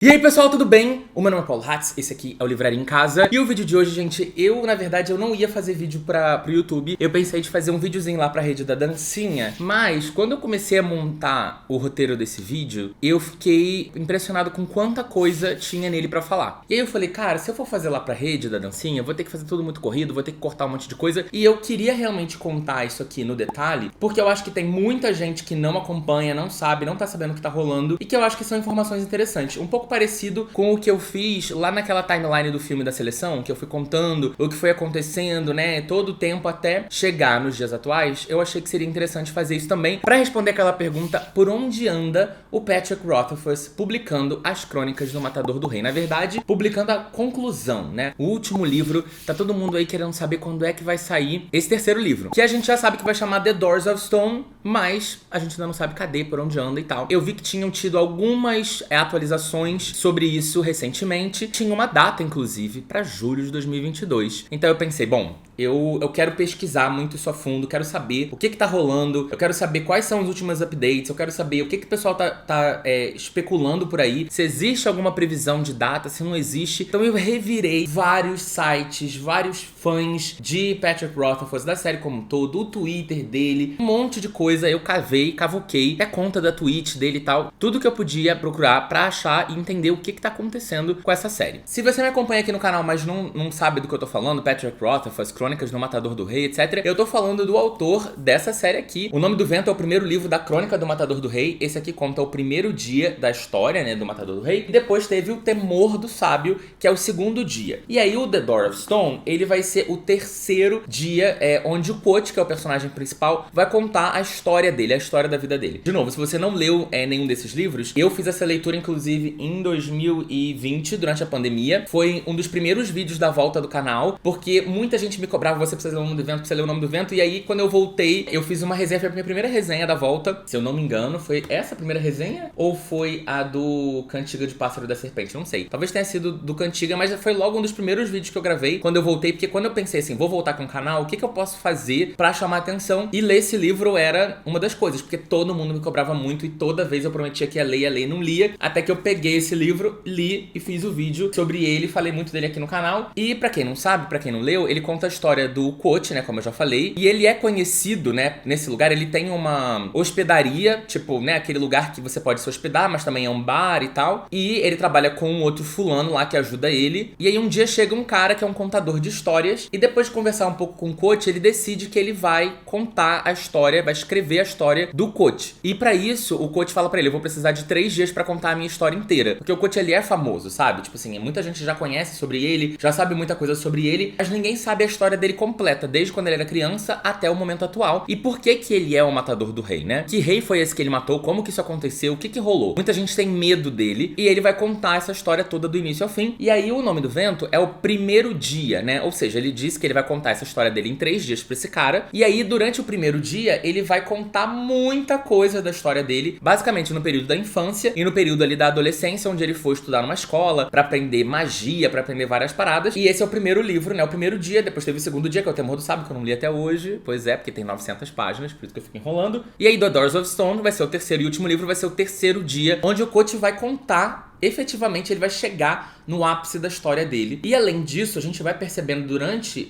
E aí pessoal, tudo bem? O meu nome é Paulo Hatz, esse aqui é o Livraria em Casa. E o vídeo de hoje, gente, na verdade, eu não ia fazer vídeo pro YouTube. Eu pensei de fazer um videozinho lá pra rede da dancinha. Mas, quando eu comecei a montar o roteiro desse vídeo, eu fiquei impressionado com quanta coisa tinha nele pra falar. E aí eu falei, cara, se eu for fazer lá pra rede da dancinha, eu vou ter que fazer tudo muito corrido, vou ter que cortar um monte de coisa. E eu queria realmente contar isso aqui no detalhe, porque eu acho que tem muita gente que não acompanha, não sabe, não tá sabendo o que tá rolando, e que eu acho que são informações interessantes. Um pouco parecido com o que eu fiz lá naquela timeline do filme da seleção, que eu fui contando o que foi acontecendo, né, todo o tempo até chegar nos dias atuais. Eu achei que seria interessante fazer isso também pra responder aquela pergunta: por onde anda o Patrick Rothfuss publicando as Crônicas do Matador do Rei? Na verdade, publicando a conclusão, né, o último livro. Tá todo mundo aí querendo saber quando é que vai sair esse terceiro livro, que a gente já sabe que vai chamar The Doors of Stone, mas a gente ainda não sabe cadê, por onde anda e tal. Eu vi que tinham tido algumas atualizações sobre isso recentemente. Tinha uma data, inclusive, pra julho de 2022. Então eu pensei, bom, eu quero pesquisar muito isso a fundo, quero saber o que tá rolando, eu quero saber quais são os últimos updates, eu quero saber o que o pessoal tá especulando por aí, se existe alguma previsão de data, se não existe. Então eu revirei vários sites, vários fãs de Patrick Rothfuss, da série como um todo, o Twitter dele, um monte de coisa eu cavuquei, a conta da Twitch dele e tal, tudo que eu podia procurar pra achar e entender o que tá acontecendo com essa série. Se você me acompanha aqui no canal, mas não sabe do que eu tô falando, Patrick Rothfuss, Crônicas do Matador do Rei, etc., eu tô falando do autor dessa série aqui. O Nome do Vento é o primeiro livro da Crônica do Matador do Rei. Esse aqui conta o primeiro dia da história, né, do Matador do Rei. E depois teve o Temor do Sábio, que é o segundo dia. E aí o The Door of Stone, ele vai ser o terceiro dia, onde o Quoth, que é o personagem principal, vai contar a história dele, a história da vida dele. De novo, se você não leu nenhum desses livros, eu fiz essa leitura, inclusive, em 2020, durante a pandemia. Foi um dos primeiros vídeos da volta do canal, porque muita gente me cobrava: você precisa ler o Nome do Vento, precisa ler o Nome do Vento. E aí, quando eu voltei, eu fiz uma resenha, foi a minha primeira resenha da volta. Se eu não me engano, foi essa a primeira resenha? Ou foi a do Cantiga de Pássaro da Serpente? Não sei. Talvez tenha sido do Cantiga, mas foi logo um dos primeiros vídeos que eu gravei quando eu voltei, porque quando eu pensei assim, vou voltar com o canal, o que eu posso fazer pra chamar atenção? E ler esse livro era uma das coisas, porque todo mundo me cobrava muito e toda vez eu prometia que ia ler e não lia, até que eu peguei esse livro, li e fiz o vídeo sobre ele, falei muito dele aqui no canal. E pra quem não sabe, pra quem não leu, ele conta a história do Quoth, né, como eu já falei, e ele é conhecido, né, nesse lugar, ele tem uma hospedaria, tipo, né, aquele lugar que você pode se hospedar, mas também é um bar e tal, e ele trabalha com um outro fulano lá que ajuda ele. E aí um dia chega um cara que é um contador de histórias, e depois de conversar um pouco com o Quoth, ele decide que ele vai contar a história, vai escrever a história do Quoth. E pra isso, o Quoth fala pra ele: eu vou precisar de 3 dias pra contar a minha história inteira, porque o Quoth, ele é famoso, sabe? Tipo assim, muita gente já conhece sobre ele, já sabe muita coisa sobre ele, mas ninguém sabe a história dele completa, desde quando ele era criança até o momento atual. E por que ele é o Matador do Rei, né? Que rei foi esse que ele matou? Como que isso aconteceu? O que rolou? Muita gente tem medo dele, e ele vai contar essa história toda do início ao fim. E aí o Nome do Vento é o primeiro dia, né? Ou seja, ele diz que ele vai contar essa história dele em 3 dias pra esse cara, e aí durante o primeiro dia ele vai contar muita coisa da história dele, basicamente no período da infância e no período ali da adolescência, onde ele foi estudar numa escola pra aprender magia, pra aprender várias paradas. E esse é o primeiro livro, né? O primeiro dia. Depois teve o segundo dia, que é o Temor do Sábio, que eu não li até hoje. Pois é, porque tem 900 páginas, por isso que eu fico enrolando. E aí The Doors of Stone vai ser o terceiro e último livro, vai ser o terceiro dia, onde o Quoth vai contar, efetivamente ele vai chegar no ápice da história dele. E além disso, a gente vai percebendo durante,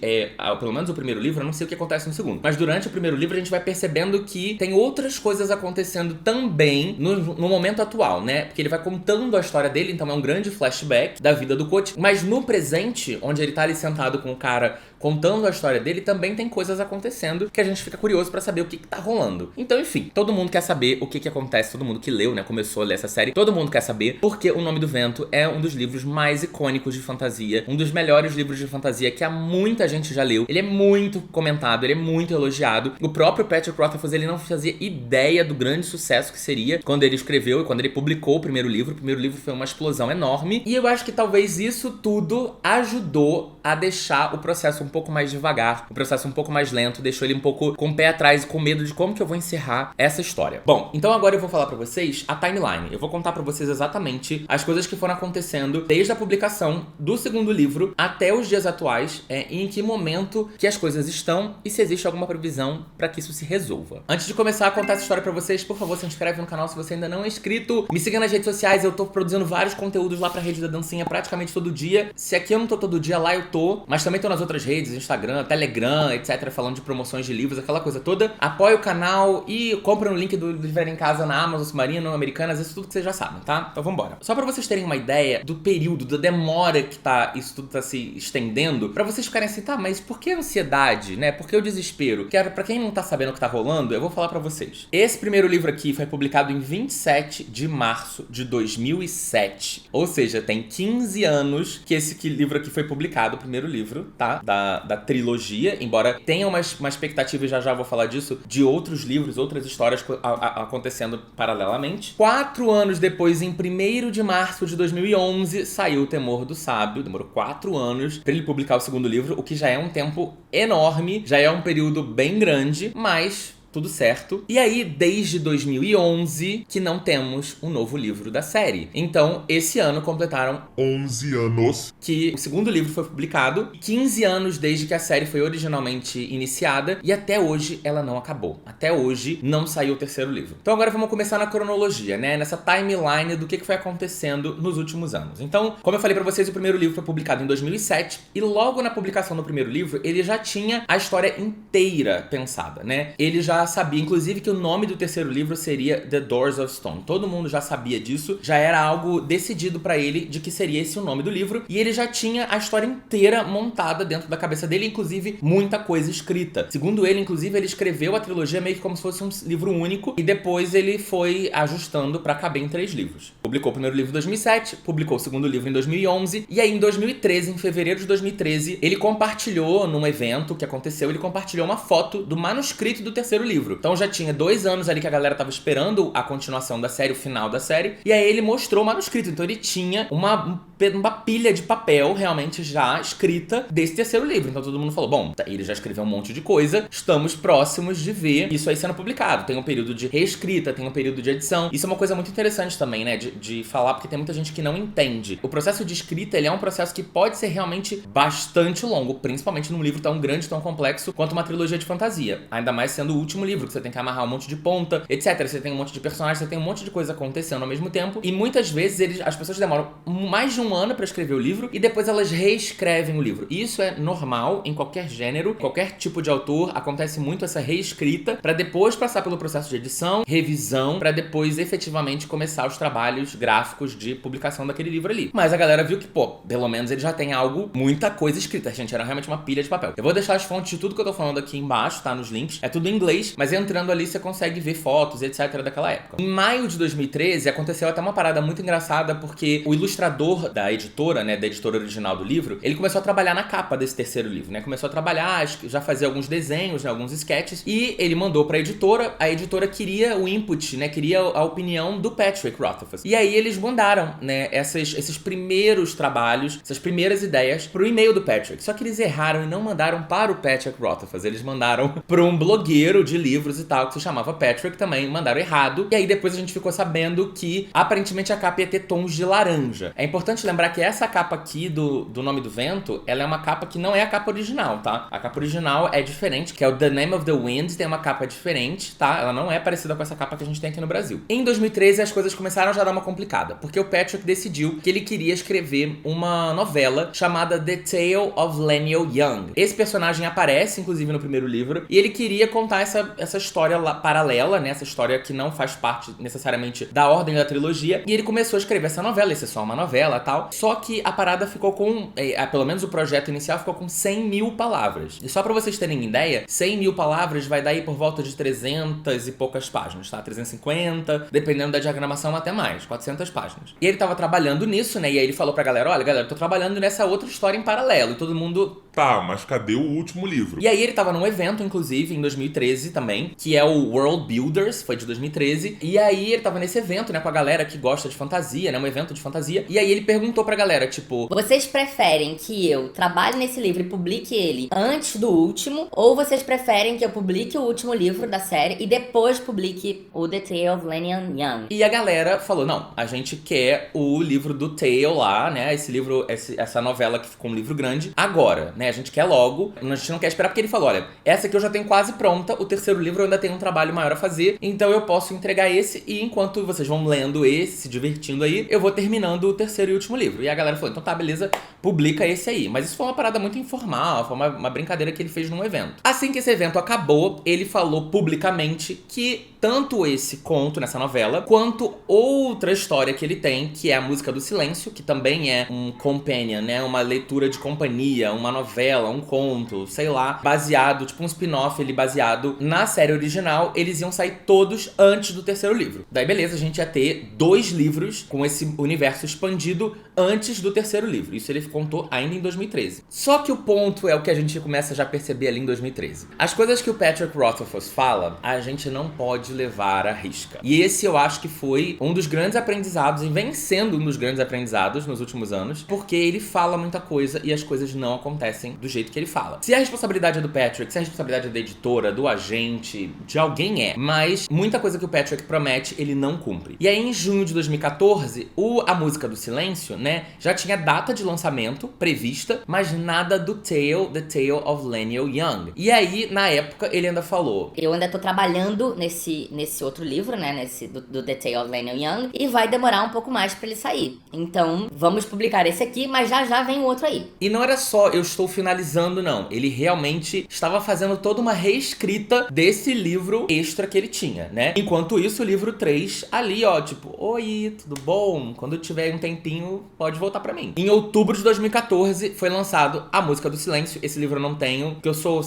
pelo menos o primeiro livro, eu não sei o que acontece no segundo, mas durante o primeiro livro a gente vai percebendo que tem outras coisas acontecendo também no momento atual, né? Porque ele vai contando a história dele, então é um grande flashback da vida do Quoth. Mas no presente, onde ele tá ali sentado com o cara contando a história dele, também tem coisas acontecendo que a gente fica curioso pra saber o que tá rolando. Então, enfim, todo mundo quer saber o que acontece, todo mundo que leu, né, começou a ler essa série, todo mundo quer saber, porque O Nome do Vento é um dos livros mais icônicos de fantasia, um dos melhores livros de fantasia que muita gente já leu. Ele é muito comentado, ele é muito elogiado. O próprio Patrick Rothfuss, ele não fazia ideia do grande sucesso que seria quando ele escreveu e quando ele publicou o primeiro livro. O primeiro livro foi uma explosão enorme, e eu acho que talvez isso tudo ajudou a deixar o processo um pouco mais devagar, o processo um pouco mais lento, deixou ele um pouco com o pé atrás e com medo de como que eu vou encerrar essa história. Bom, então agora eu vou falar pra vocês a timeline. Eu vou contar pra vocês exatamente as coisas que foram acontecendo desde a publicação do segundo livro até os dias atuais, e em que momento que as coisas estão e se existe alguma previsão pra que isso se resolva. Antes de começar a contar essa história pra vocês, por favor, se inscreve no canal se você ainda não é inscrito. Me siga nas redes sociais, eu tô produzindo vários conteúdos lá pra Rede da Dancinha praticamente todo dia. Se aqui eu não tô todo dia, lá eu tô. Mas também tô nas outras redes, Instagram, Telegram, etc, falando de promoções de livros, aquela coisa toda. Apoie o canal e compre um link do Livraria em Casa na Amazon, Submarino, Americanas, isso tudo que vocês já sabem, tá? Então vambora. Só pra vocês terem uma ideia do período, da demora que isso tudo tá se estendendo, pra vocês ficarem assim, tá, mas por que a ansiedade, né? Por que o desespero? Que pra quem não tá sabendo o que tá rolando, eu vou falar pra vocês. Esse primeiro livro aqui foi publicado em 27 de março de 2007. Ou seja, tem 15 anos que esse livro aqui foi publicado, o primeiro livro, tá? Da trilogia, embora tenha uma expectativa, e já vou falar disso, de outros livros, outras histórias acontecendo paralelamente. 4 anos depois, em 1º de março de 2011, saiu O Temor do Sábio. Demorou 4 anos pra ele publicar o segundo livro, o que já é um tempo enorme, já é um período bem grande, mas tudo certo. E aí, desde 2011, que não temos um novo livro da série. Então, esse ano completaram 11 anos que o segundo livro foi publicado, 15 anos desde que a série foi originalmente iniciada, e até hoje ela não acabou. Até hoje não saiu o terceiro livro. Então agora vamos começar na cronologia, né? Nessa timeline do que foi acontecendo nos últimos anos. Então, como eu falei pra vocês, o primeiro livro foi publicado em 2007, e logo na publicação do primeiro livro, ele já tinha a história inteira pensada, né? Ele já sabia, inclusive, que o nome do terceiro livro seria The Doors of Stone. Todo mundo já sabia disso, já era algo decidido pra ele de que seria esse o nome do livro, e ele já tinha a história inteira montada dentro da cabeça dele, inclusive muita coisa escrita. Segundo ele, inclusive, ele escreveu a trilogia meio que como se fosse um livro único, e depois ele foi ajustando pra caber em 3 livros. Publicou o primeiro livro em 2007, publicou o segundo livro em 2011, e aí em 2013, em fevereiro de 2013, ele compartilhou num evento que aconteceu, ele compartilhou uma foto do manuscrito do terceiro livro. Então já tinha 2 anos ali que a galera tava esperando a continuação da série, o final da série, e aí ele mostrou o manuscrito. Então ele tinha uma pilha de papel realmente já escrita desse terceiro livro. Então todo mundo falou, bom, ele já escreveu um monte de coisa, estamos próximos de ver isso aí sendo publicado. Tem um período de reescrita, tem um período de edição. Isso é uma coisa muito interessante também, né, de falar, porque tem muita gente que não entende. O processo de escrita, ele é um processo que pode ser realmente bastante longo, principalmente num livro tão grande, tão complexo, quanto uma trilogia de fantasia. Ainda mais sendo o último livro, que você tem que amarrar um monte de ponta, etc. Você tem um monte de personagens, você tem um monte de coisa acontecendo ao mesmo tempo, e muitas vezes as pessoas demoram mais de um ano pra escrever o livro, e depois elas reescrevem o livro. Isso é normal em qualquer gênero, qualquer tipo de autor, acontece muito essa reescrita, pra depois passar pelo processo de edição, revisão, pra depois efetivamente começar os trabalhos gráficos de publicação daquele livro ali. Mas a galera viu que, pô, pelo menos ele já tem muita coisa escrita, gente, era realmente uma pilha de papel. Eu vou deixar as fontes de tudo que eu tô falando aqui embaixo, tá, nos links, é tudo em inglês, mas entrando ali você consegue ver fotos, etc, daquela época. Em maio de 2013, aconteceu até uma parada muito engraçada, porque o ilustrador da editora, né, da editora original do livro, ele começou a trabalhar na capa desse terceiro livro, né, começou a trabalhar, já fazia alguns desenhos, né, alguns sketches, e ele mandou pra editora, a editora queria o input, né, queria a opinião do Patrick Rothfuss. E aí eles mandaram, né, esses primeiros trabalhos, essas primeiras ideias pro e-mail do Patrick. Só que eles erraram e não mandaram para o Patrick Rothfuss, eles mandaram pra um blogueiro de livros e tal, que se chamava Patrick, também mandaram errado. E aí depois a gente ficou sabendo que aparentemente a capa ia ter tons de laranja. É importante lembrar que essa capa aqui do Nome do Vento, ela é uma capa que não é a capa original, tá? A capa original é diferente, que é o The Name of the Wind, tem uma capa diferente, tá? Ela não é parecida com essa capa que a gente tem aqui no Brasil. Em 2013 as coisas começaram a já dar uma complicada, porque o Patrick decidiu que ele queria escrever uma novela chamada The Tale of Lenniel Young. Esse personagem aparece, inclusive, no primeiro livro, e ele queria contar essa história paralela, né? Essa história que não faz parte necessariamente da ordem da trilogia, e ele começou a escrever essa novela, isso é só uma novela e tal, só que a parada ficou com, pelo menos o projeto inicial ficou com 100 mil palavras. E só pra vocês terem ideia, 100 mil palavras vai dar aí por volta de 300 e poucas páginas, tá? 350, dependendo da diagramação até mais, 400 páginas. E ele tava trabalhando nisso, né? E aí ele falou pra galera, olha galera, eu tô trabalhando nessa outra história em paralelo, e todo mundo... Tá, mas cadê o último livro? E aí ele tava num evento, inclusive, em 2013 também, que é o World Builders, foi de 2013, e aí ele tava nesse evento, né, com a galera que gosta de fantasia, né, um evento de fantasia, e aí ele perguntou pra galera, tipo... Vocês preferem que eu trabalhe nesse livro e publique ele antes do último, ou vocês preferem que eu publique o último livro da série e depois publique o The Tale of Lenniel Young? E a galera falou, não, não, a gente quer o livro do Tale lá, né? Esse livro, essa novela que ficou um livro grande, agora, né? A gente quer logo, a gente não quer esperar porque ele falou, olha, essa aqui eu já tenho quase pronta, o terceiro livro eu ainda tenho um trabalho maior a fazer, então eu posso entregar esse e enquanto vocês vão lendo esse, se divertindo aí, eu vou terminando o terceiro e último livro. E a galera falou, então tá, beleza, publica esse aí. Mas isso foi uma parada muito informal, foi uma brincadeira que ele fez num evento. Assim que esse evento acabou, ele falou publicamente que tanto esse conto nessa novela, quanto outra história que ele tem, que é a Música do Silêncio, que também é um companion, né? Uma leitura de companhia, uma novela, um conto, sei lá, baseado, tipo um spin-off, ele baseado na série original, eles iam sair todos antes do terceiro livro. Daí beleza, a gente ia ter 2 livros com esse universo expandido antes do terceiro livro. Isso ele contou ainda em 2013. Só que o ponto é o que a gente começa já a perceber ali em 2013. As coisas que o Patrick Rothfuss fala, a gente não pode levar à risca. E esse eu acho que foi um dos grandes aprendizados, e vem sendo um dos grandes aprendizados nos últimos anos, porque ele fala muita coisa e as coisas não acontecem do jeito que ele fala. Se a responsabilidade é do Patrick, se a responsabilidade é da editora, do agente, de alguém mas muita coisa que o Patrick promete, ele não cumpre. E aí em junho de 2014, a Música do Silêncio, né, já tinha data de lançamento prevista, mas nada do The Tale of Leniel Young. E aí, na época, ele ainda falou, eu ainda tô trabalhando nesse outro livro, né, do The Tale of Leniel Young, e vai demorar um pouco mais pra ele sair. Então, vamos publicar esse aqui, mas já vem o outro aí. E não era só eu estou finalizando, não. Ele realmente estava fazendo toda uma reescrita desse livro extra que ele tinha, né? Enquanto isso, o livro 3, ali, ó, tipo, oi, tudo bom? Quando tiver um tempinho, pode voltar pra mim. Em outubro de 2014, foi lançado A Música do Silêncio. Esse livro eu não tenho, que eu sou...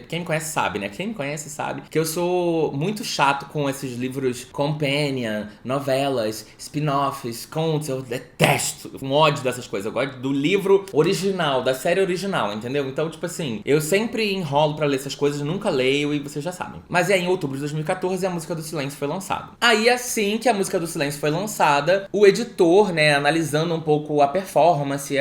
quem me conhece sabe, né? Quem me conhece sabe que eu sou muito chato com esses livros companion, novelas, spin-offs, contos. Eu detesto, um ódio dessas coisas. Eu gosto do livro original, da série original, entendeu? Então, tipo assim, eu sempre enrolo pra ler essas coisas, nunca leio e vocês já sabem. Mas aí, em outubro de 2014, A Música do Silêncio foi lançada. Aí, assim que A Música do Silêncio foi lançada, o editor, né, analisando um pouco a performance,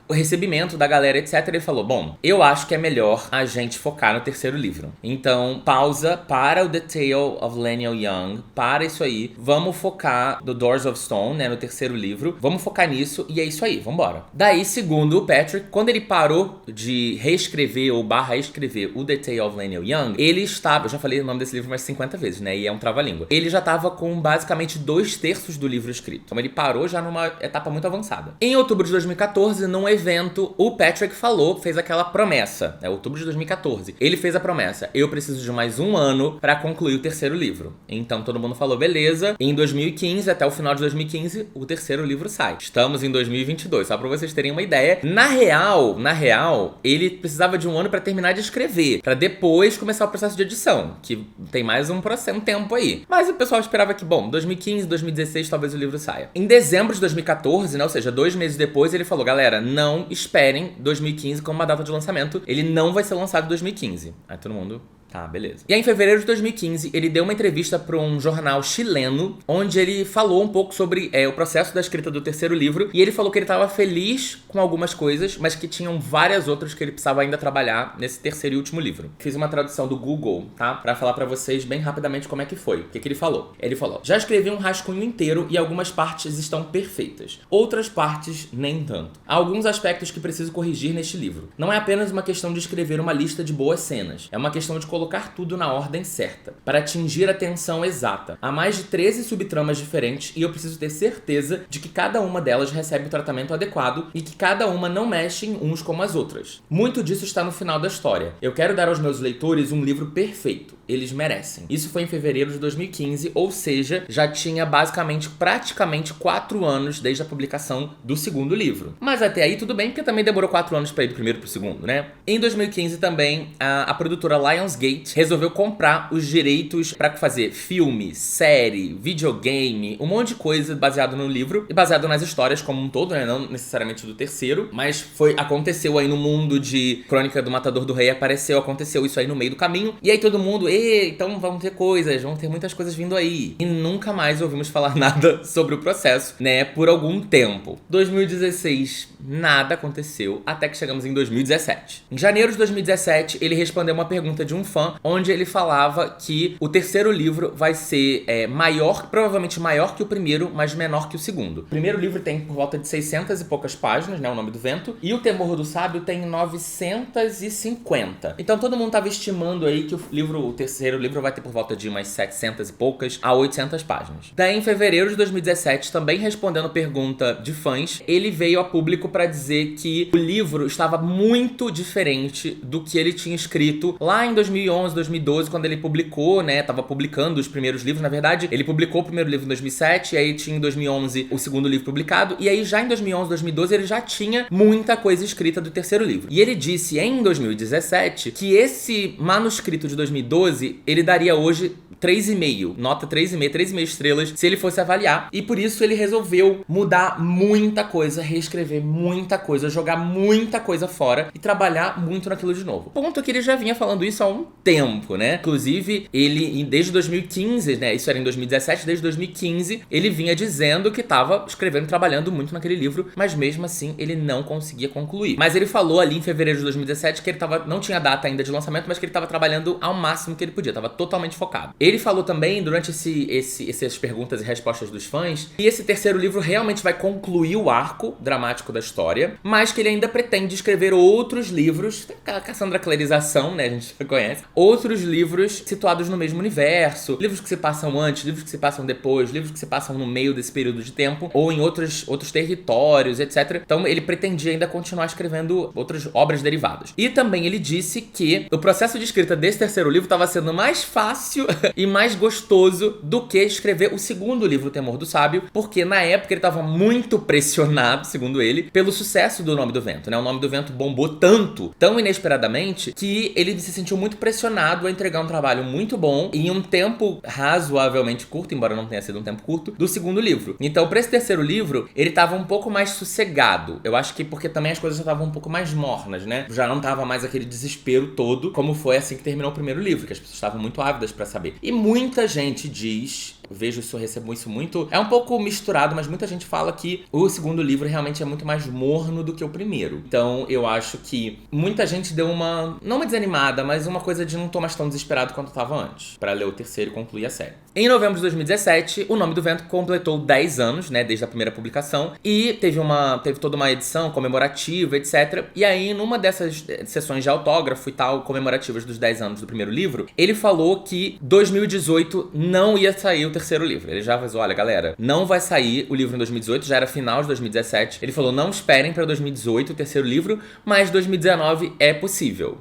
o recebimento da galera, etc, ele falou, bom, eu acho que é melhor a gente focar no terceiro livro. Então, pausa para o The Tale of Leniel Young, para isso aí, vamos focar no Doors of Stone, né, no terceiro livro, vamos focar nisso e é isso aí, vambora. Daí, segundo o Patrick, quando ele parou de reescrever ou escrever o The Tale of Leniel Young, ele estava, eu já falei o nome desse livro mais 50 vezes, né, e é um trava-língua. Ele já estava com basicamente 2/3 do livro escrito. Então ele parou já numa etapa muito avançada. Em outubro de 2014, num evento, o Patrick fez aquela promessa, outubro de 2014. Ele fez a promessa, eu preciso de mais um ano pra concluir o terceiro livro. Então todo mundo falou, beleza. Em 2015, até o final de 2015, o terceiro livro sai. Estamos em 2022, só pra vocês terem uma ideia. Na real, ele precisava de um ano pra terminar de escrever, pra depois começar o processo de edição, que tem mais um tempo aí. Mas o pessoal esperava que, bom, 2015, 2016, talvez o livro saia. Em dezembro de 2014, né, ou seja, 2 meses depois, ele falou, galera, não esperem 2015 como uma data de lançamento, ele não vai ser lançado em 2015. Aí todo mundo... tá, beleza. E aí, em fevereiro de 2015, ele deu uma entrevista para um jornal chileno, onde ele falou um pouco sobre o processo da escrita do terceiro livro, e ele falou que ele estava feliz com algumas coisas, mas que tinham várias outras que ele precisava ainda trabalhar nesse terceiro e último livro. Fiz uma tradução do Google, tá? Pra falar pra vocês bem rapidamente como é que foi. O que ele falou? Ele falou, já escrevi um rascunho inteiro e algumas partes estão perfeitas. Outras partes, nem tanto. Há alguns aspectos que preciso corrigir neste livro. Não é apenas uma questão de escrever uma lista de boas cenas. É uma questão de colocar tudo na ordem certa, para atingir a tensão exata. Há mais de 13 subtramas diferentes e eu preciso ter certeza de que cada uma delas recebe o tratamento adequado e que cada uma não mexe uns como as outras. Muito disso está no final da história. Eu quero dar aos meus leitores um livro perfeito. Eles merecem. Isso foi em fevereiro de 2015, ou seja, já tinha praticamente 4 anos desde a publicação do segundo livro. Mas até aí tudo bem, porque também demorou 4 anos para ir do primeiro pro segundo, né? Em 2015 também, a produtora Lionsgate resolveu comprar os direitos para fazer filme, série, videogame, um monte de coisa baseado no livro e baseado nas histórias como um todo, né? Não necessariamente do terceiro, mas aconteceu aí no mundo de Crônica do Matador do Rei, aconteceu isso aí no meio do caminho, e aí todo mundo, então vão ter muitas coisas vindo aí. E nunca mais ouvimos falar nada sobre o processo, né, por algum tempo. 2016, nada aconteceu, até que chegamos em 2017. Em janeiro de 2017, ele respondeu uma pergunta de um fã fã, onde ele falava que o terceiro livro vai ser maior, provavelmente maior que o primeiro, mas menor que o segundo. O primeiro livro tem por volta de 600 e poucas páginas, né, O Nome do Vento, e o Temor do Sábio tem 950. Então todo mundo tava estimando aí que o terceiro livro vai ter por volta de umas 700 e poucas a 800 páginas. Daí, em fevereiro de 2017, também respondendo pergunta de fãs, ele veio a público para dizer que o livro estava muito diferente do que ele tinha escrito lá em 2011, 2012, quando ele publicou, né, tava publicando os primeiros livros. Na verdade, ele publicou o primeiro livro em 2007, e aí tinha em 2011 o segundo livro publicado, e aí já em 2011, 2012, ele já tinha muita coisa escrita do terceiro livro. E ele disse em 2017 que esse manuscrito de 2012, ele daria hoje 3,5, nota 3,5 estrelas, se ele fosse avaliar. E por isso ele resolveu mudar muita coisa, reescrever muita coisa, jogar muita coisa fora e trabalhar muito naquilo de novo. Ponto que ele já vinha falando isso há um tempo, né? Inclusive, ele, desde 2015, né? Isso era em 2017, desde 2015, ele vinha dizendo que tava escrevendo, trabalhando muito naquele livro, mas mesmo assim ele não conseguia concluir. Mas ele falou ali em fevereiro de 2017 que ele não tinha data ainda de lançamento, mas que ele tava trabalhando ao máximo que ele podia, tava totalmente focado. Ele falou também, durante essas perguntas e respostas dos fãs, que esse terceiro livro realmente vai concluir o arco dramático da história, mas que ele ainda pretende escrever outros livros, a Cassandra-clarização, né, a gente já conhece, outros livros situados no mesmo universo, livros que se passam antes, livros que se passam depois, livros que se passam no meio desse período de tempo, ou em outros territórios, etc. Então ele pretendia ainda continuar escrevendo outras obras derivadas. E também ele disse que o processo de escrita desse terceiro livro estava sendo mais fácil e mais gostoso do que escrever o segundo livro, O Temor do Sábio, porque na época ele estava muito pressionado, segundo ele, pelo sucesso do Nome do Vento, né? O Nome do Vento bombou tanto, tão inesperadamente, que ele se sentiu muito pressionado a entregar um trabalho muito bom em um tempo razoavelmente curto, embora não tenha sido um tempo curto, do segundo livro. Então, para esse terceiro livro, ele estava um pouco mais sossegado. Eu acho que porque também as coisas já estavam um pouco mais mornas, né? Já não tava mais aquele desespero todo, como foi assim que terminou o primeiro livro, que as pessoas estavam muito ávidas para saber. E muita gente diz, recebo isso muito, é um pouco misturado, mas muita gente fala que o segundo livro realmente é muito mais morno do que o primeiro. Então eu acho que muita gente deu não uma desanimada, mas uma coisa de não tô mais tão desesperado quanto tava antes, pra ler o terceiro e concluir a série. Em novembro de 2017, O Nome do Vento completou 10 anos, né, desde a primeira publicação, e teve toda uma edição comemorativa, etc. E aí, numa dessas sessões de autógrafo e tal, comemorativas dos 10 anos do primeiro livro, ele falou que 2018 não ia sair o terceiro livro. Ele já avisou, olha, galera, não vai sair o livro em 2018, já era final de 2017. Ele falou, não esperem pra 2018 o terceiro livro, mas 2019 é possível.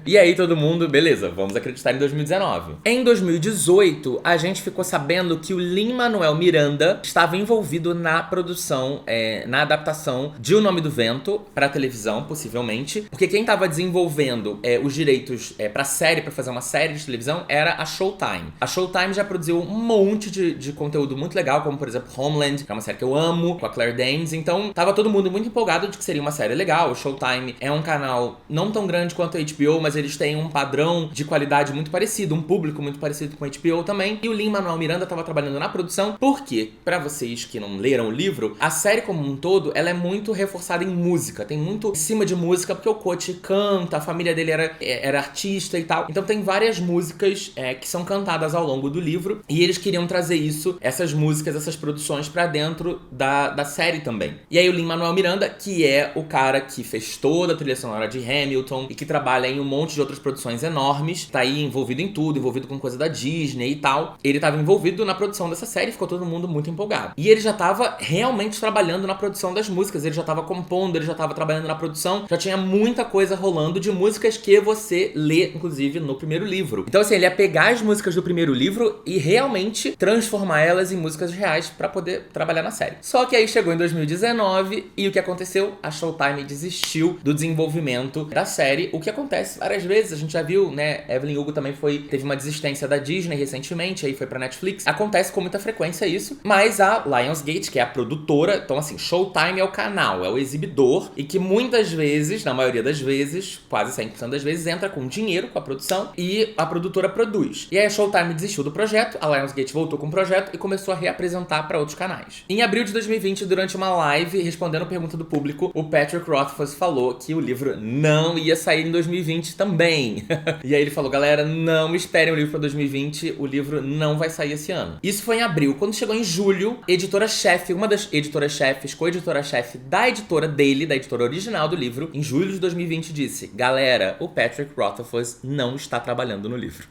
E aí todo mundo, beleza, vamos acreditar em 2019. Em 2018, a gente ficou sabendo que o Lin-Manuel Miranda estava envolvido na produção, na adaptação de O Nome do Vento pra televisão, possivelmente, porque quem tava desenvolvendo os direitos pra fazer uma série de televisão, era a Showtime. A Showtime já produziu um monte de conteúdo muito legal, como por exemplo Homeland, que é uma série que eu amo, com a Claire Danes, então tava todo mundo muito empolgado de que seria uma série legal. O Showtime é um canal não tão grande quanto a HBO, mas eles têm um padrão de qualidade muito parecido, um público muito parecido com a HBO também. E o Lin-Manuel Miranda estava trabalhando na produção, porque, pra vocês que não leram o livro, a série como um todo, ela é muito reforçada em música, tem muito em cima de música, porque o Coach canta, a família dele era artista e tal. Então tem várias músicas que são cantadas ao longo do livro, e eles queriam trazer essas músicas, essas produções pra dentro da série também. E aí o Lin-Manuel Miranda, que é o cara que fez toda a trilha sonora de Hamilton e que trabalha em um monte de outras produções enormes, tá aí envolvido em tudo, envolvido com coisa da Disney e tal. Ele tava envolvido na produção dessa série e ficou todo mundo muito empolgado. E ele já tava realmente trabalhando na produção das músicas, ele já tava compondo, ele já tava trabalhando na produção, já tinha muita coisa rolando de músicas que você lê, inclusive, no primeiro livro. Então assim, ele ia pegar as músicas do primeiro livro e realmente transformar elas em músicas reais pra poder trabalhar na série. Só que aí chegou em 2019 e o que aconteceu? A Showtime desistiu do desenvolvimento da série, o que acontece várias vezes, a gente já viu, né? Evelyn Hugo também teve uma desistência da Disney recentemente, aí foi pra Netflix. Acontece com muita frequência isso, mas a Lionsgate, que é a produtora, então assim, Showtime é o canal, é o exibidor, e que muitas vezes, na maioria das vezes, quase 100% das vezes, entra com dinheiro com a produção e a produtora produz. E aí a Showtime desistiu do projeto, a Lionsgate voltou com o projeto e começou a reapresentar pra outros canais. Em abril de 2020, durante uma live, respondendo a pergunta do público, o Patrick Rothfuss falou que o livro não ia sair em 2018. 2020 também. E aí ele falou, galera, não esperem o livro pra 2020, o livro não vai sair esse ano. Isso foi em abril. Quando chegou em julho, editora-chefe, uma das editoras-chefes, co-editora-chefe da editora dele, da editora original do livro, em julho de 2020 disse, galera, o Patrick Rothfuss não está trabalhando no livro.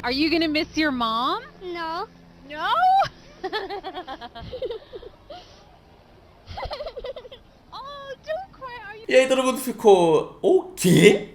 Are you gonna miss your mom? No. No? Oh, don't cry. Are you... E aí todo mundo ficou, o quê?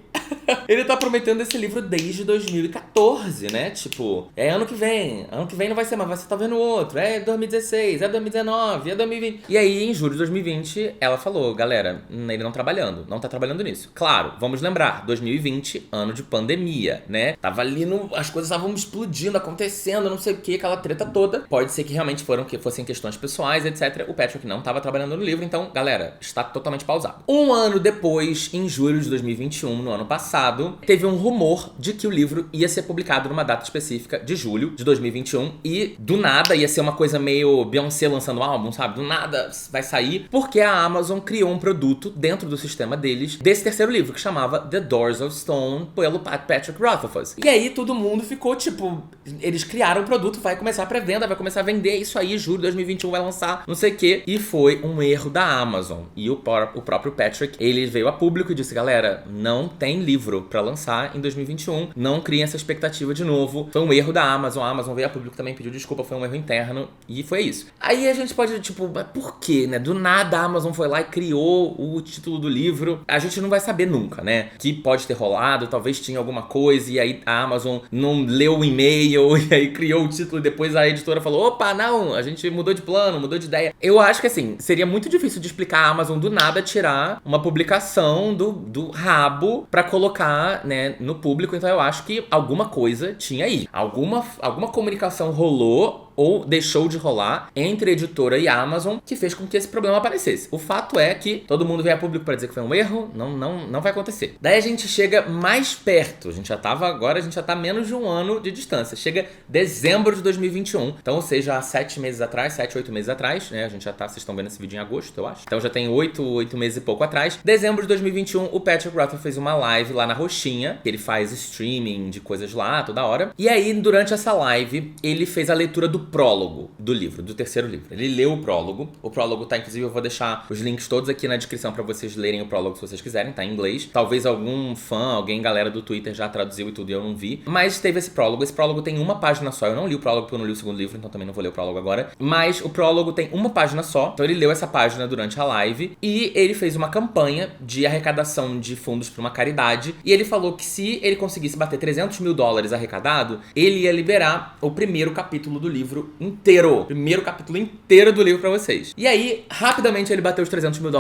Ele tá prometendo esse livro desde 2014, né? Tipo, é ano que vem não vai ser mais, vai ser talvez no outro, é 2016, é 2019, é 2020. E aí, em julho de 2020, ela falou, galera, ele não tá trabalhando nisso. Claro, vamos lembrar, 2020, ano de pandemia, né? Tava ali, as coisas estavam explodindo, acontecendo, não sei o que, aquela treta toda. Pode ser que realmente fossem questões pessoais, etc. O Patrick não tava trabalhando no livro, então, galera, está totalmente pausado. Um ano depois, em julho de 2021, no ano passado, teve um rumor de que o livro ia ser publicado numa data específica de julho de 2021 e do nada ia ser uma coisa meio Beyoncé lançando um álbum, sabe? Do nada vai sair, porque a Amazon criou um produto dentro do sistema deles desse terceiro livro, que chamava The Doors of Stone, pelo Patrick Rothfuss. E aí todo mundo ficou tipo, eles criaram o produto, vai começar a pré-venda, vai começar a vender isso aí, julho de 2021 vai lançar, não sei o que. E foi um erro da Amazon. E o próprio Patrick, ele veio a público e disse, galera, não tem livro pra lançar em 2021, não criem essa expectativa de novo. Foi um erro da Amazon, a Amazon veio a público também, pediu desculpa, foi um erro interno e foi isso. Aí a gente pode, tipo, mas por quê, né? Do nada a Amazon foi lá e criou o título do livro. A gente não vai saber nunca, né? Que pode ter rolado, talvez tinha alguma coisa e aí a Amazon não leu o e-mail e aí criou o título e depois a editora falou, opa, não, a gente mudou de plano, mudou de ideia. Eu acho que assim, seria muito difícil de explicar a Amazon do nada tirar uma publicação do rabo pra colocar, né, no público, então eu acho que alguma coisa tinha aí. Alguma comunicação rolou ou deixou de rolar entre a editora e a Amazon que fez com que esse problema aparecesse. O fato é que todo mundo veio a público para dizer que foi um erro, não vai acontecer. Daí a gente chega mais perto, a gente já tá a menos de um ano de distância. Chega dezembro de 2021, então ou seja, há 7, 8 meses atrás, né, a gente já tá, vocês estão vendo esse vídeo em agosto, eu acho. Então já tem 8 meses e pouco atrás. Dezembro de 2021, o Patrick Rothfuss fez uma live lá na Roxinha, que ele faz streaming de coisas lá toda hora. E aí, durante essa live, ele fez a leitura do prólogo do livro, do terceiro livro. Ele leu o prólogo. O prólogo tá, inclusive, eu vou deixar os links todos aqui na descrição pra vocês lerem o prólogo se vocês quiserem, tá em inglês. Talvez algum fã, galera do Twitter já traduziu e tudo e eu não vi. Mas teve esse prólogo. Esse prólogo tem uma página só. Eu não li o prólogo porque eu não li o segundo livro, então também não vou ler o prólogo agora. Mas o prólogo tem uma página só. Então ele leu essa página durante a live e ele fez uma campanha de arrecadação de fundos pra uma caridade. E ele falou que se ele conseguisse bater $300 mil arrecadado, ele ia liberar o primeiro capítulo do livro inteiro. Primeiro capítulo inteiro do livro pra vocês. E aí, rapidamente ele bateu os $300 mil,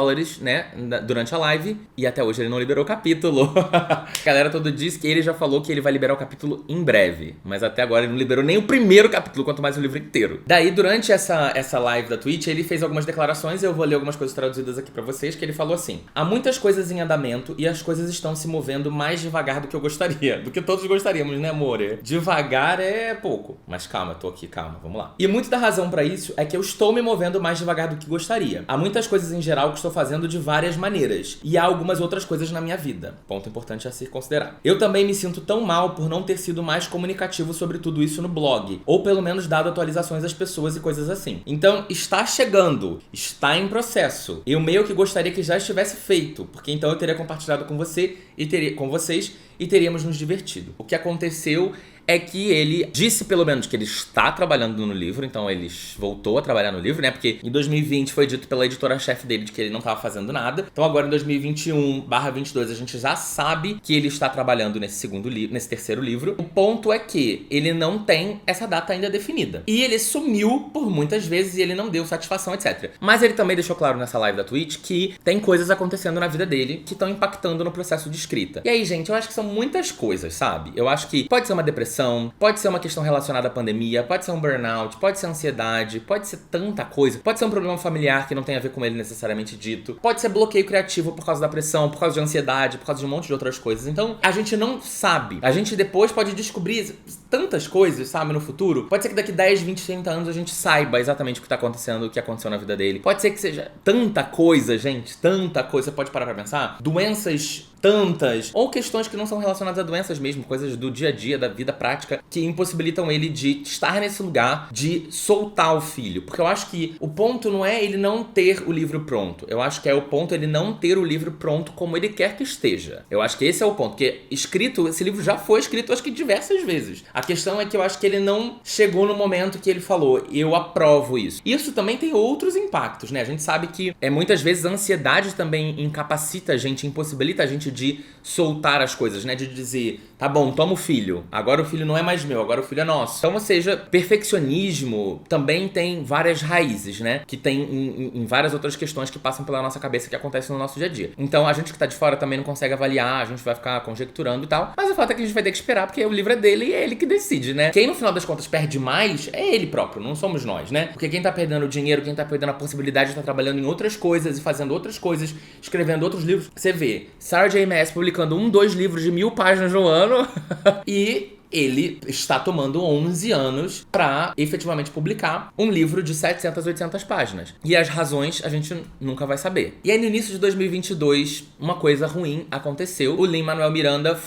né, durante a live. E até hoje ele não liberou o capítulo. A galera toda diz que ele já falou que ele vai liberar o capítulo em breve. Mas até agora ele não liberou nem o primeiro capítulo, quanto mais o livro inteiro. Daí, durante essa live da Twitch, ele fez algumas declarações. Eu vou ler algumas coisas traduzidas aqui pra vocês, que ele falou assim: há muitas coisas em andamento e as coisas estão se movendo mais devagar do que eu gostaria. Do que todos gostaríamos, né, amor? Devagar é pouco. Mas calma, eu tô aqui, calma, vamos lá. E muito da razão pra isso é que eu estou me movendo mais devagar do que gostaria. Há muitas coisas em geral que estou fazendo de várias maneiras. E há algumas outras coisas na minha vida. Ponto importante a se considerar. Eu também me sinto tão mal por não ter sido mais comunicativo sobre tudo isso no blog. Ou pelo menos dado atualizações às pessoas e coisas assim. Então, está chegando. Está em processo. Eu meio que gostaria que já estivesse feito. Porque então eu teria compartilhado com você e com vocês e teríamos nos divertido. O que aconteceu é que ele disse pelo menos que ele está trabalhando no livro, então ele voltou a trabalhar no livro, né? Porque em 2020 foi dito pela editora-chefe dele de que ele não estava fazendo nada. Então agora em 2021/22 a gente já sabe que ele está trabalhando nesse terceiro livro. O ponto é que ele não tem essa data ainda definida. E ele sumiu por muitas vezes e ele não deu satisfação, etc. Mas ele também deixou claro nessa live da Twitch que tem coisas acontecendo na vida dele que estão impactando no processo de escrita. E aí, gente, eu acho que são muitas coisas, sabe? Eu acho que pode ser uma depressão, pode ser uma questão relacionada à pandemia, pode ser um burnout, pode ser ansiedade, pode ser tanta coisa, pode ser um problema familiar que não tem a ver com ele necessariamente dito, pode ser bloqueio criativo por causa da pressão, por causa de ansiedade, por causa de um monte de outras coisas. Então, a gente não sabe. A gente depois pode descobrir tantas coisas, sabe, no futuro. Pode ser que daqui 10, 20, 30 anos a gente saiba exatamente o que tá acontecendo, o que aconteceu na vida dele. Pode ser que seja tanta coisa, gente, tanta coisa. Você pode parar pra pensar? Doenças tantas, ou questões que não são relacionadas a doenças mesmo, coisas do dia a dia, da vida prática, que impossibilitam ele de estar nesse lugar, de soltar o filho. Porque eu acho que o ponto não é ele não ter o livro pronto. Eu acho que é o ponto ele não ter o livro pronto como ele quer que esteja. Eu acho que esse é o ponto. Porque esse livro já foi escrito, acho que diversas vezes. A questão é que eu acho que ele não chegou no momento que ele falou, eu aprovo isso. Isso também tem outros impactos, né? A gente sabe que muitas vezes a ansiedade também incapacita a gente, impossibilita a gente de soltar as coisas, né? De dizer, tá bom, toma o filho. Agora o filho não é mais meu, agora o filho é nosso. Então, ou seja, perfeccionismo também tem várias raízes, né? Que tem em várias outras questões que passam pela nossa cabeça que acontecem no nosso dia a dia. Então, a gente que tá de fora também não consegue avaliar, a gente vai ficar conjecturando e tal. Mas o fato é que a gente vai ter que esperar, porque o livro é dele e é ele que decide, né? Quem, no final das contas, perde mais é ele próprio, não somos nós, né? Porque quem tá perdendo dinheiro, quem tá perdendo a possibilidade de estar trabalhando em outras coisas e fazendo outras coisas, escrevendo outros livros. Você vê Sarah J. Maas publicando 2 livros de 1000 páginas no ano e ele está tomando 11 anos pra efetivamente publicar um livro de 700, 800 páginas. E as razões a gente nunca vai saber. E aí, no início de 2022, uma coisa ruim aconteceu. O Lin-Manuel Miranda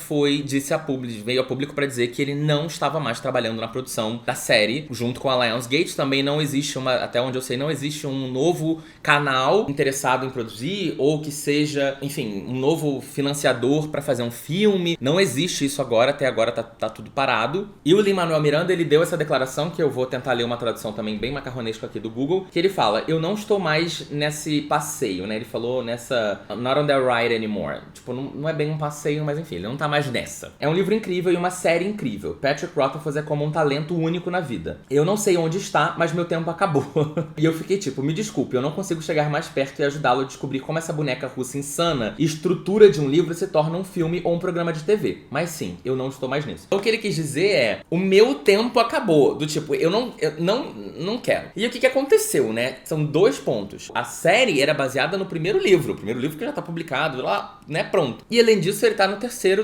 veio a público pra dizer que ele não estava mais trabalhando na produção da série, junto com a Lionsgate. Também não existe até onde eu sei, não existe um novo canal interessado em produzir, ou que seja, enfim, um novo financiador pra fazer um filme. Não existe isso agora, até agora tá tudo parado. E o Lin-Manuel Miranda, ele deu essa declaração, que eu vou tentar ler uma tradução também bem macarronesca aqui do Google, que ele fala, eu não estou mais nesse passeio, né? Ele falou nessa... Not on the ride anymore. Tipo, não é bem um passeio, mas enfim, ele não tá mais nessa. É um livro incrível e uma série incrível. Patrick Rothfuss é como um talento único na vida. Eu não sei onde está, mas meu tempo acabou. E eu fiquei tipo, me desculpe, eu não consigo chegar mais perto e ajudá-lo a descobrir como essa boneca russa insana e estrutura de um livro se torna um filme ou um programa de TV. Mas sim, eu não estou mais nisso. Então, o que ele quis dizer é, o meu tempo acabou. Do tipo, eu não quero. E o que aconteceu, né? São 2 pontos. A série era baseada no primeiro livro que já tá publicado lá, né, pronto. E além disso, ele tá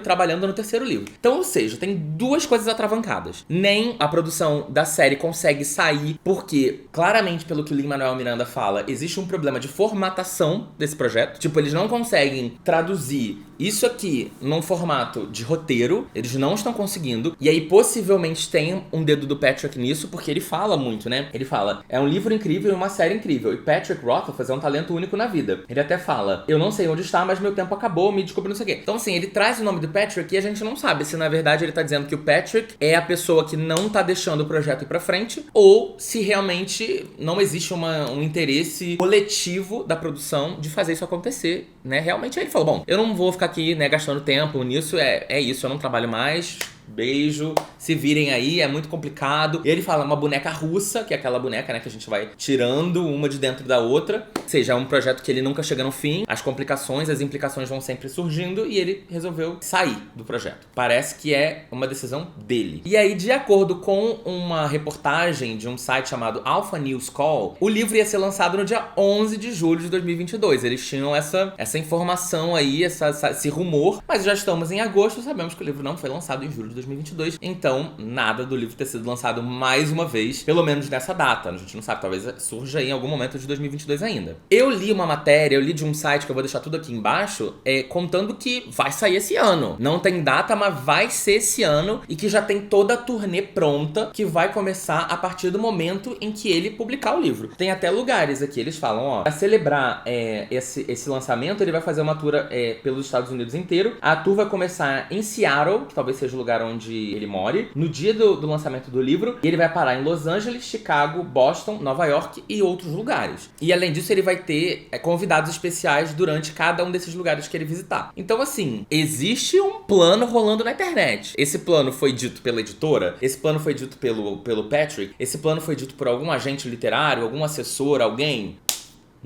trabalhando no terceiro livro. Então, ou seja, tem 2 coisas atravancadas. Nem a produção da série consegue sair, porque, claramente, pelo que o Lin-Manuel Miranda fala, existe um problema de formatação desse projeto. Tipo, eles não conseguem traduzir isso aqui num formato de roteiro, eles não estão conseguindo, e aí possivelmente tem um dedo do Patrick nisso, porque ele fala muito, né? Ele fala, é um livro incrível e uma série incrível, e Patrick Rothfuss é um talento único na vida. Ele até fala, eu não sei onde está, mas meu tempo acabou, me desculpe, não sei o quê. Então assim, ele traz o nome do Patrick e a gente não sabe se na verdade ele tá dizendo que o Patrick é a pessoa que não tá deixando o projeto ir pra frente, ou se realmente não existe um interesse coletivo da produção de fazer isso acontecer, né? Realmente aí ele falou, bom, eu não vou ficar aqui, né, gastando tempo nisso, é isso, eu não trabalho mais, beijo, se virem aí, é muito complicado. E ele fala uma boneca russa, que é aquela boneca, né, que a gente vai tirando uma de dentro da outra. Ou seja, é um projeto que ele nunca chega no fim, as complicações, as implicações vão sempre surgindo e ele resolveu sair do projeto. Parece que é uma decisão dele. E aí, de acordo com uma reportagem de um site chamado Alpha News Call, o livro ia ser lançado no dia 11 de julho de 2022. Eles tinham essa informação aí, esse rumor, mas já estamos em agosto, sabemos que o livro não foi lançado em julho de 2022, então nada do livro ter sido lançado mais uma vez, pelo menos nessa data. A gente não sabe, talvez surja em algum momento de 2022 ainda. Eu li uma matéria, eu li de um site que eu vou deixar tudo aqui embaixo, contando que vai sair esse ano. Não tem data, mas vai ser esse ano e que já tem toda a turnê pronta, que vai começar a partir do momento em que ele publicar o livro. Tem até lugares aqui, eles falam, ó, pra celebrar esse lançamento, ele vai fazer uma tour pelos Estados Unidos inteiro. A tour vai começar em Seattle, que talvez seja o lugar onde ele more, no dia do lançamento do livro, e ele vai parar em Los Angeles, Chicago, Boston, Nova York e outros lugares. E além disso, ele vai ter convidados especiais durante cada um desses lugares que ele visitar. Então, assim, existe um plano rolando na internet. Esse plano foi dito pela editora, esse plano foi dito pelo Patrick, esse plano foi dito por algum agente literário, algum assessor, alguém...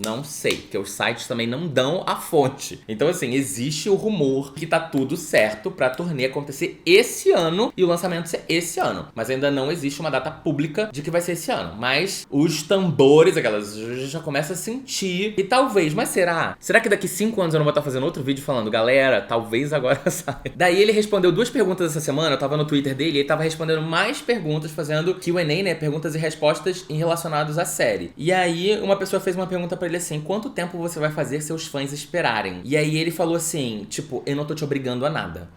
Não sei, porque os sites também não dão a fonte. Então, assim, existe o rumor que tá tudo certo pra turnê acontecer esse ano e o lançamento ser esse ano. Mas ainda não existe uma data pública de que vai ser esse ano. Mas os tambores, aquelas, já começa a sentir. E talvez, mas será? Será que daqui 5 anos eu não vou estar fazendo outro vídeo falando, galera, talvez agora saia? Daí ele respondeu 2 perguntas essa semana, eu tava no Twitter dele, e ele tava respondendo mais perguntas, fazendo Q&A, né, perguntas e respostas relacionadas à série. E aí uma pessoa fez uma pergunta pra pra ele assim, quanto tempo você vai fazer seus fãs esperarem? E aí ele falou assim, tipo, eu não tô te obrigando a nada.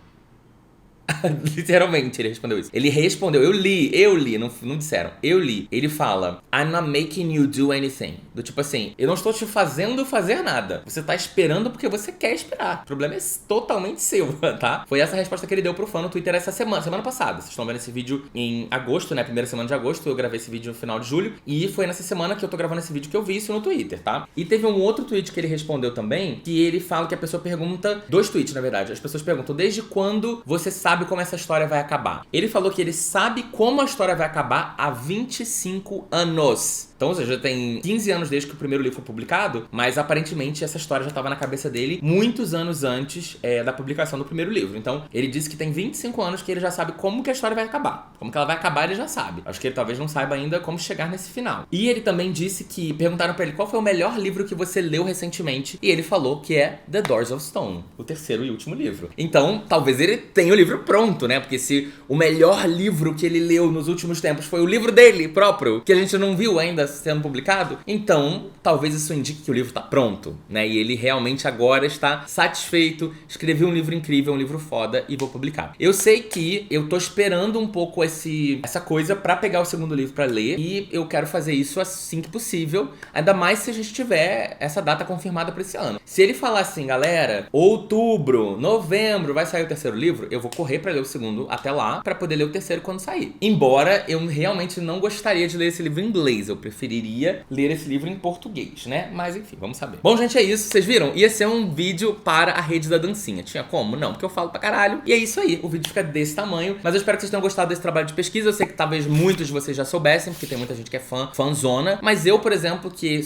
Literalmente ele respondeu isso. Ele respondeu, eu li, não disseram, eu li. Ele fala, I'm not making you do anything. Do tipo assim, eu não estou te fazendo fazer nada. Você tá esperando porque você quer esperar. O problema é totalmente seu, tá? Foi essa a resposta que ele deu pro fã no Twitter essa semana passada. Vocês estão vendo esse vídeo em agosto, né? Primeira semana de agosto, eu gravei esse vídeo no final de julho. E foi nessa semana que eu tô gravando esse vídeo que eu vi isso no Twitter, tá? E teve um outro tweet que ele respondeu também, que ele fala que a pessoa pergunta, 2 tweets na verdade, as pessoas perguntam, desde quando você sabe como essa história vai acabar? Ele falou que ele sabe como a história vai acabar há 25 anos. Então, ou seja, já tem 15 anos desde que o primeiro livro foi publicado, mas aparentemente essa história já estava na cabeça dele muitos anos antes da publicação do primeiro livro. Então, ele disse que tem 25 anos que ele já sabe como que a história vai acabar. Como que ela vai acabar, ele já sabe. Acho que ele talvez não saiba ainda como chegar nesse final. E ele também disse que perguntaram pra ele qual foi o melhor livro que você leu recentemente, e ele falou que é The Doors of Stone, o terceiro e último livro. Então, talvez ele tenha o livro pronto, né? Porque se o melhor livro que ele leu nos últimos tempos foi o livro dele próprio, que a gente não viu ainda sendo publicado, então talvez isso indique que o livro tá pronto, né? E ele realmente agora está satisfeito, escrevi um livro incrível, um livro foda e vou publicar. Eu sei que eu tô esperando um pouco essa coisa pra pegar o segundo livro pra ler, e eu quero fazer isso assim que possível, ainda mais se a gente tiver essa data confirmada pra esse ano. Se ele falar assim, galera, outubro, novembro vai sair o terceiro livro, eu vou correr pra ler o segundo até lá, pra poder ler o terceiro quando sair. Embora eu realmente não gostaria de ler esse livro em inglês, eu preferiria ler esse livro em português, né? Mas enfim, vamos saber. Bom, gente, é isso. Vocês viram? Ia ser um vídeo para a rede da dancinha. Tinha como? Não, porque eu falo pra caralho. E é isso aí. O vídeo fica desse tamanho. Mas eu espero que vocês tenham gostado desse trabalho de pesquisa. Eu sei que talvez muitos de vocês já soubessem, porque tem muita gente que é fãzona. Mas eu, por exemplo, que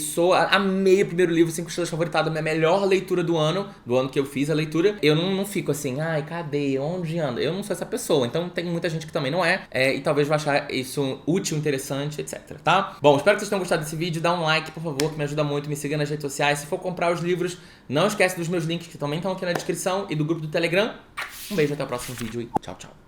amei o primeiro livro, 5 estrelas favoritado, minha melhor leitura do ano que eu fiz a leitura, eu não fico assim, ai, cadê? Onde anda? Eu não sou essa pessoa. Então tem muita gente que também não é. E talvez vai achar isso útil, interessante, etc. Tá? Bom, espero que vocês tenham gostado desse vídeo. Dá um like, por favor, que me ajuda muito. Me siga nas redes sociais. Se for comprar os livros, não esquece dos meus links que também estão aqui na descrição e do grupo do Telegram. Um beijo, até o próximo vídeo e tchau, tchau.